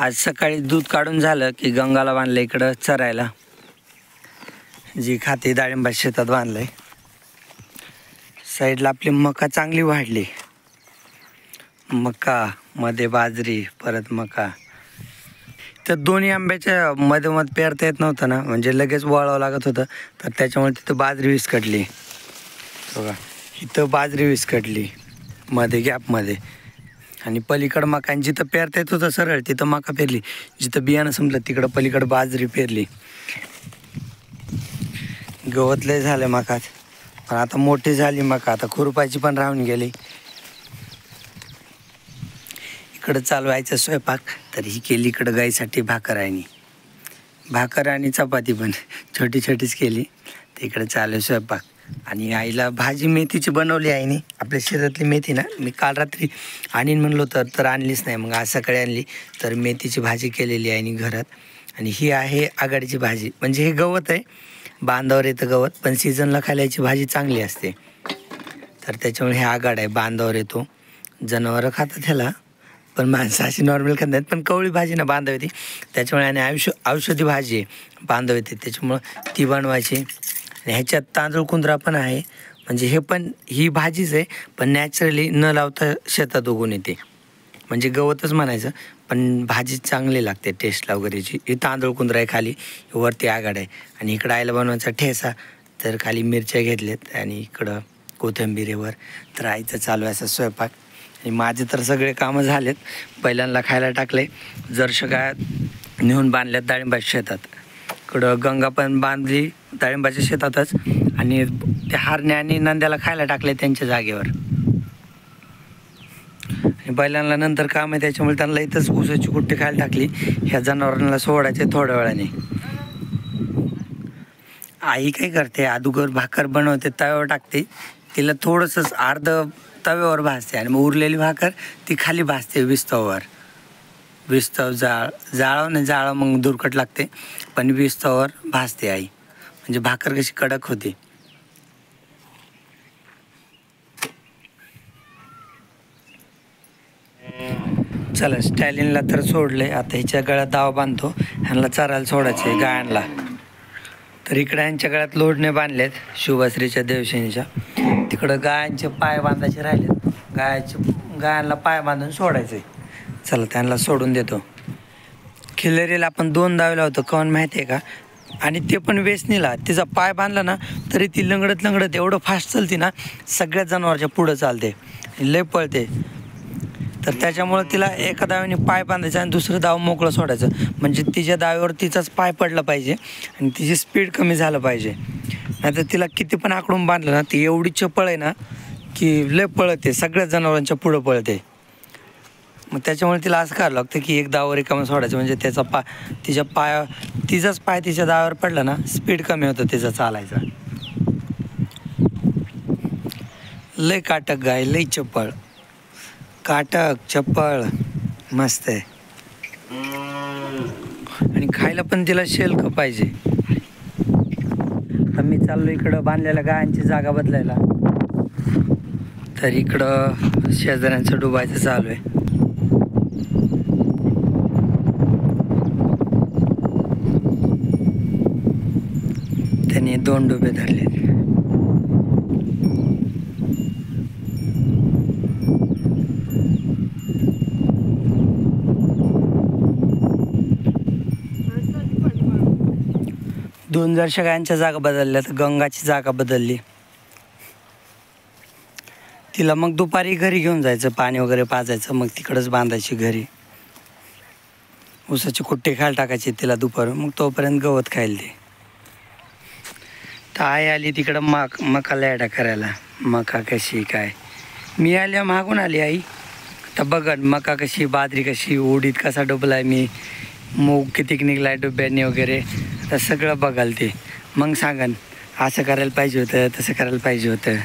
आज सकाळी दूध काढून झालं की गंगाला बांधलं इकडं चरायला. जी खाते डाळिंबा शेतात बांधलंय. साईडला आपली मका चांगली वाढली. मका मध्ये बाजरी परत मका. तर दोन्ही आंब्याच्या मधोमध पेरता येत नव्हतं ना, म्हणजे लगेच वळावं लागत होतं. तर त्याच्यामुळे तिथं बाजरी विस्कटली बघा. इथं बाजरी विस्कटली मध्ये गॅपमध्ये. आणि पलीकडं मका जिथं पेरता येत होतं सरळ तिथं मका पेरली. जिथं बियाणं संपलं तिकडं पलीकडं बाजरी पेरली. गवत लय झालं मकात. पण आता मोठी झाली मका. आता खुरपायची पण राहून गेली. इकडं चालवायचं स्वयंपाक. तर ही केली इकडं गाईसाठी भाकर आणि चपाती पण छोटी छोटीच केली. तर इकडं चालू आहे स्वयंपाक. आणि आईला भाजी मेथीची बनवली आईने. आपल्या शेतातली मेथी ना, मी काल रात्री आणीन म्हणलो तर आणलीच नाही. मग आज सकाळी आणली. तर मेथीची भाजी केलेली आईने घरात. आणि ही आहे आघाडीची भाजी. म्हणजे हे गवत आहे, बांधावर येतं गवत, पण सीझनला खायची भाजी चांगली असते. तर त्याच्यामुळे हे आघाड आहे, बांधावर येतो. जनावरं खातात ह्याला, पण माणसं अशी नॉर्मल खात नाहीत. पण कवळी भाजी ना बांधाव येते, त्याच्यामुळे. आणि औषधी भाजी आहे, बांधाव येते, त्याच्यामुळं ती बनवायची. आणि ह्याच्यात तांदूळ कुंद्रा पण आहे. म्हणजे हे पण ही भाजीच आहे, पण नॅचरली न लावता शेतात उगून येते. म्हणजे गवतच म्हणायचं, पण भाजी चांगली लागते टेस्टला वगैरेची. ही तांदूळ कुंद्रा आहे खाली, वरती आघाड आहे. आणि इकडं आईला बनवायचा ठेसा. तर खाली मिरच्या घेतल्यात आणि इकडं कोथिंबीरेवर. तर आईचं चालू आहे असं स्वयंपाक. आणि माझे तर सगळे कामं झालेत. पहिल्यांदा खायला टाकले. जर्श गाय नेऊन बांधल्यात डाळिंबाच्या शेतात. इकडं गंगा पण बांधली डाळिंबाच्या शेतातच. आणि ते हारण्या आणि नंद्याला खायला टाकले त्यांच्या जागेवर. आणि बैलांना नंतर काम आहे, त्याच्यामुळे त्यांना इथंच ऊसाची कुट्टी खायला टाकली. ह्या जनावरांना सोडायचे थोड्या वेळाने. आई काय करते, अगोदर भाकर बनवते, तव्यावर टाकते. तिला थोडंसं अर्ध तव्यावर भाजते आणि मग उरलेली भाकर ती खाली भाजते विस्तवावर. विस्तव जाळं मग दुर्कट लागते, पण विस्तवावर भाजते आई. म्हणजे भाकर कशी कडक होते. चला स्टॅलिनला तर सोडले. आता हिच्या गळ्यात दावा बांधतो. ह्यांना चारायला सोडायचे गायांना. तर इकडे यांच्या गळ्यात लोडणे बांधलेत शिवश्रीच्या देवशेनीच्या. तिकडं गायांचे पाय बांधायचे राहिलेत. गायांना पाय बांधून सोडायचे. चला त्यांना सोडून देतो. खिल्लेरीला आपण 2 दावेला होतो, कोण माहिती आहे का. आणि ते पण वेचणीला. तिचा पाय बांधला ना तरी ती लंगडत एवढं फास्ट चालते ना, सगळ्या जनावरच्या पुढं चालते, लय पळते. तर त्याच्यामुळं तिला एका दाव्याने पाय बांधायचा आणि दुसरं दाव मोकळं सोडायचं. म्हणजे तिच्या दाव्यावर तिचाच पाय पडला पाहिजे आणि तिची स्पीड कमी झालं पाहिजे. नाहीतर तिला किती पण आकडून बांधलं ना, ती एवढी चपळ आहे ना की लय पळते, सगळ्या जनावरांच्या पुढं पळते. मग त्याच्यामुळे तिला असं करावं लागतं की एक दाव रिकामं सोडायचं. म्हणजे त्याचा तिचाच पाय तिच्या दाव्यावर पडला ना, स्पीड कमी होतं तिचा चालायचा. लय काटक गाय, लय चपळ, काटक चप्पळ मस्त आहे. आणि खायला पण तिला शेल्क पाहिजे. तर मी चाललो इकडं बांधलेल्या गायांची जागा बदलायला. तर इकडं शेजाऱ्यांचं डुबायचं चालू आहे. त्यांनी 2 डुबे धरले. दोन जरशा गायांच्या जागा बदलल्या. तर गंगाची जागा बदलली. तिला मग दुपारी घरी घेऊन जायचं, पाणी वगैरे पाजायचं, मग तिकडंच बांधायची घरी. ऊसाची कुट्टी खायला टाकायची तिला दुपारून, मग तोपर्यंत गवत खायला दे. तर आई आली तिकडं मका लॅडा करायला. मका कशी काय, मी आल्या मागून आली आई. तर बघ मका कशी, बाजरी कशी, उडीद कसा डुबलाय मी, मूग किती निघलाय डुब्यांनी वगैरे. तर सगळं बघाल ते. मग सांगन असं करायला पाहिजे होतं, तसं करायला पाहिजे होतं.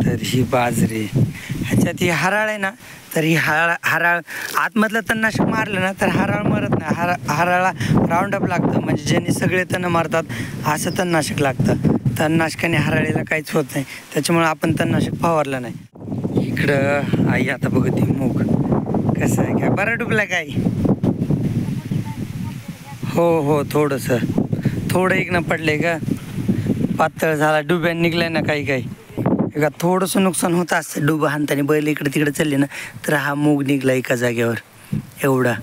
तर ही बाजरी, ह्याच्यात ही हराळ आहे ना, तर ही हराळ आतमधलं तणनाशक मारलं ना तर हराळ मरत नाही. हराळा राऊंडअप लागतं. म्हणजे ज्यांनी सगळे तण मारतात असं तणनाशक लागतं. तणनाशकाने हराळीला काहीच होत नाही, त्याच्यामुळे आपण तणनाशक फवारलं नाही. इकडं आई आता बघते मूग. कसं आहे काय बरं डुबला काय? हो थोडं इकडं पडले का पातळ झाला डुब्यान निघलाय ना काही का थोडंसं नुकसान होत असतं डुबा हाणताना बैल इकडे तिकडे चालले ना तर हा मूग निघला एका जागेवर एवढा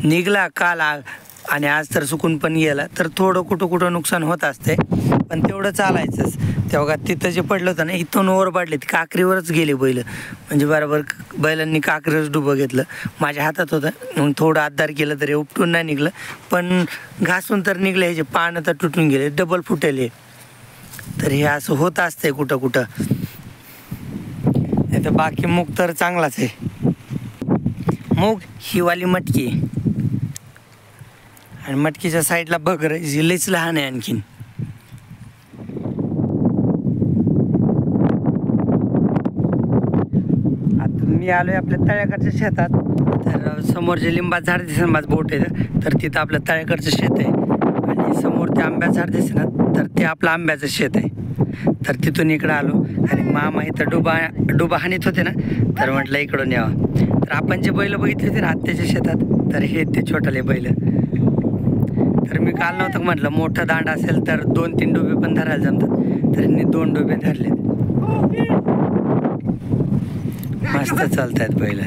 निघला काल आणि आज तर सुकून पण गेला तर थोडं कुठं नुकसान होत असते पण तेवढं चालायचंच. तेव्हा तिथं जे पडलं होतं ना इथून वर पाडले ती काकरीवरच गेले बैल म्हणजे बरोबर बैलांनी काकरीवरच डुबं घेतलं. माझ्या हातात होतं मग थोडं आधार केलं तरी उपटून नाही निघलं पण घासून तर निघले ह्याचे पानं तर तुटून गेले डबल फुटेले. तर हे असं होत असतंय कुठं नाही तर बाकी मूग तर चांगलाच आहे. मूग हिवाली मटकी आणि मटकीच्या साईडला बघ लईच लहान आहे आणखीन. आता मी आलोय आपल्या तळ्याकडच्या शेतात तर समोर जे लिंबाचं झाड दिसेल माझं बोट आहे तर तिथं आपलं तळ्याकडचं शेत आहे आणि समोर ते आंब्याचं झाड दिसे ना तर ते आपलं आंब्याचं शेत आहे. तर तिथून इकडं आलो आणि मामा इथं डुबा हाणीत होते ना तर म्हटलं इकडून यावं. तर आपण जे बैल बघितले होते ना आत्याच्या शेतात तर हे ते छोटाले बैल. तर मी काल नव्हतं म्हटलं मोठं दांड असेल तर 2-3 डुबे पण धरायला जमतात तर यांनी 2 डुबे धरलेत. मस्त चालतायत बैल.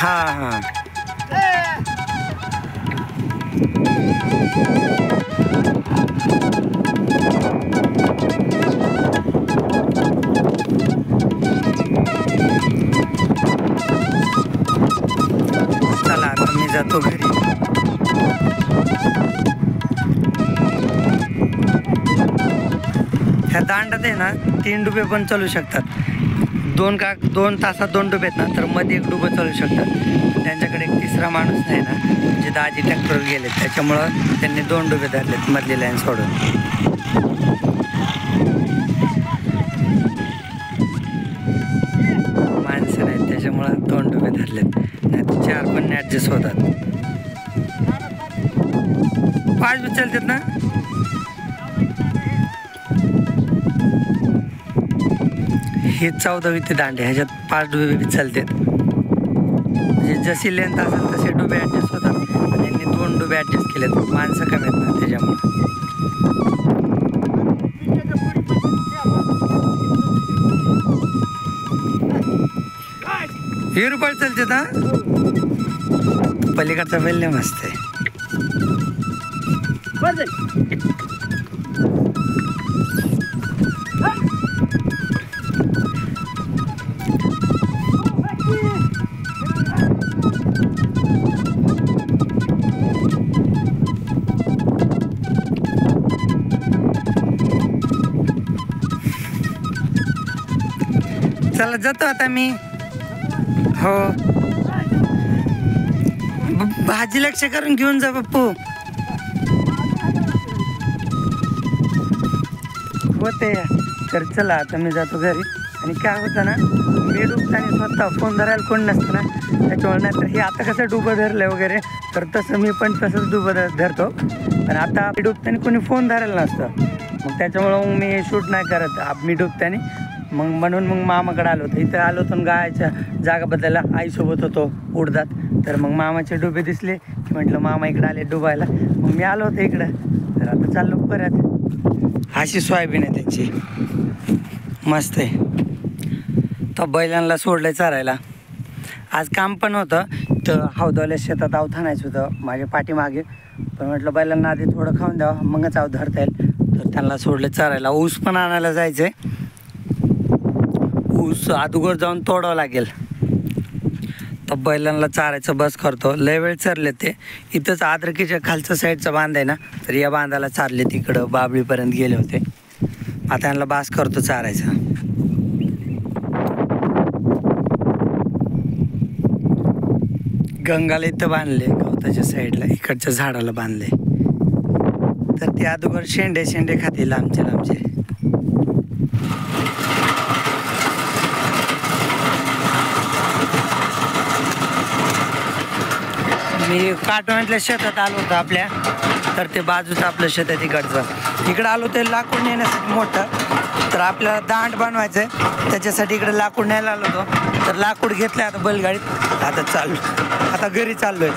हां चला आता मी जातो घरी. ह्या दांडात आहे ना 3 डुबे पण चालू शकतात. 2 तासात 2 डुबे आहेत ना तर मध्ये 1 डुबं चालू शकतात. त्यांच्याकडे एक तिसरा माणूस नाही ना म्हणजे दाजी ट्रॅक्टरवर गेले त्याच्यामुळं त्यांनी 2 डुबे धरलेत मधली लाईन सोडून. माणसं नाहीत त्याच्यामुळं 2 डुबे धरलेत नाही तर 4 पण ॲडजस्ट होतात. 5 बी चालतात ना. हे 14वी ते दांडे ह्याच्यात 5 डुबे बी चालतात. म्हणजे जशी लेंथ असेल तसे डुबे ॲडजस्ट होतात आणि यांनी 2 डुबे ॲडजस्ट केलेत. माणसं कमी आहेत ना त्याच्यामुळे. 20 रुपये चालतात हा. पलीकडचा बैल लय मस्त आहे. चला जातो आता मी. हो भाजी लक्ष करून घेऊन जा बाप्पू. होते तर चला आता मी जातो घरी. आणि काय होतं ना मी डुबताना स्वतः फोन धरायला कोण नसतं ना त्याच्यामुळे नाही तर हे आता कसं डुबं धरलं वगैरे तर तसं मी पण तसंच डुबं धरतो. पण आता डुबताना कोणी फोन धरायला नसतं मग त्याच्यामुळं मग मी शूट नाही करत मी डुबताना. म्हणून मामाकडे आलो होतो. इथं आलो होतो गायच्या जागा बदलायला आईसोबत होतो उडदात. तर मग मामाचे डुबे दिसले की म्हटलं मामा इकडे आले डुबायला मग मी आलो होतो इकडं. तर आता चाललो परत. अशी सोयाबीन आहे त्यांची मस्त आहे. तर बैलांना सोडलं चारायला. आज काम पण होतं तर हौदावल्या शेतात आव थानायचं होतं माझ्या पाठीमागे. पण म्हटलं बैलांना आधी थोडं खाऊन द्यावं मगच आव धरता येईल. तर त्यांना सोडले चरायला. ऊस पण आणायला जायचं आहे. ऊस अगोदर जाऊन तोडावं लागेल. तर बैलांना चारायचं बस करतो. लय वेळ चरले ते. इथंच आद्रकीच्या खालचं साईडचा बांध आहे ना, तर या बांधाला चारले. तिकडं बाबळीपर्यंत गेले होते. आता यांना बास करतो चारायचं. गंगाला इथं बांधले, गवताच्या साईडला इकडच्या झाडाला बांधले. तर ते अगोदर शेंडे खातील लांबचे. मी काटवण्यातल्या शेतात आलो होतो आपल्या. तर ते बाजूचं आपलं शेत आहे तिकडचं. इकडं आलो ते लाकूड नेण्यासाठी मोठं. तर आपल्याला दांड बनवायचं आहे, त्याच्यासाठी इकडे लाकूड न्यायला आलो होतो. तर लाकूड घेतलं आता बैलगाडीत. आता घरी चाललोय.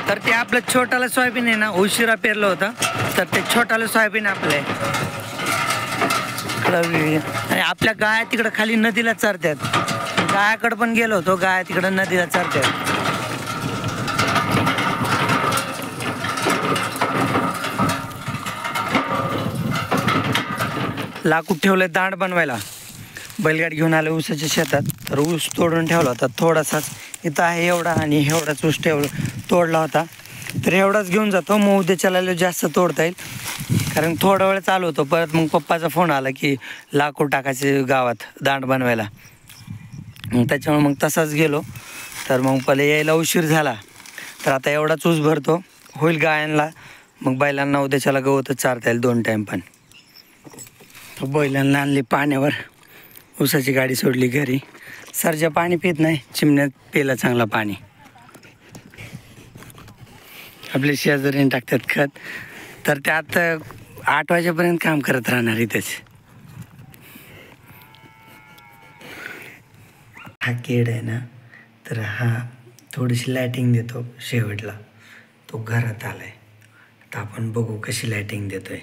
तर ते आपलं छोटाला सोयाबीन आहे ना, उशिरा पेरलं होतं. तर ते छोटाला सोयाबीन आपलं आहे. आणि आपल्या गाया तिकडं खाली नदीला चरतात. गायाकडं पण गेलो होतो. गाया तिकडं नदीला चरतात. लाकूड ठेवलंय दांड बनवायला. बैलगाडी घेऊन आले ऊसाच्या शेतात. तर ऊस तोडून ठेवला होता थोडासाच. इथं आहे एवढा आणि एवढाच ऊस तोडला होता. तर एवढाच घेऊन जातो. मग उद्या चालायला जास्त तोडता येईल. कारण थोडा वेळ चालू होतो. परत मग पप्पाचा फोन आला की लाकूड टाकायचे गावात दांड बनवायला. मग त्याच्यामुळे मग तसाच गेलो. तर मग पहिले यायला उशीर झाला. तर आता एवढाच ऊस भरतो, होईल गायांना. मग बैलांना उद्याच्याला गवतच चारता येईल 2 टाईम पण. तर बैलांना आणली पाण्यावर. ऊसाची गाडी सोडली घरी. सरजा पाणी पित नाही, चिमण्यात पेला चांगला पाणी. आपले शेजारीने टाकतात खत. तर त्यात 8 वाजेपर्यंत काम करत राहणार इथेच. हा केड आहे ना, तर हा थोडीशी लायटिंग देतो शेवटला. तो घरात आलाय. तर आपण बघू कशी लायटिंग देतोय.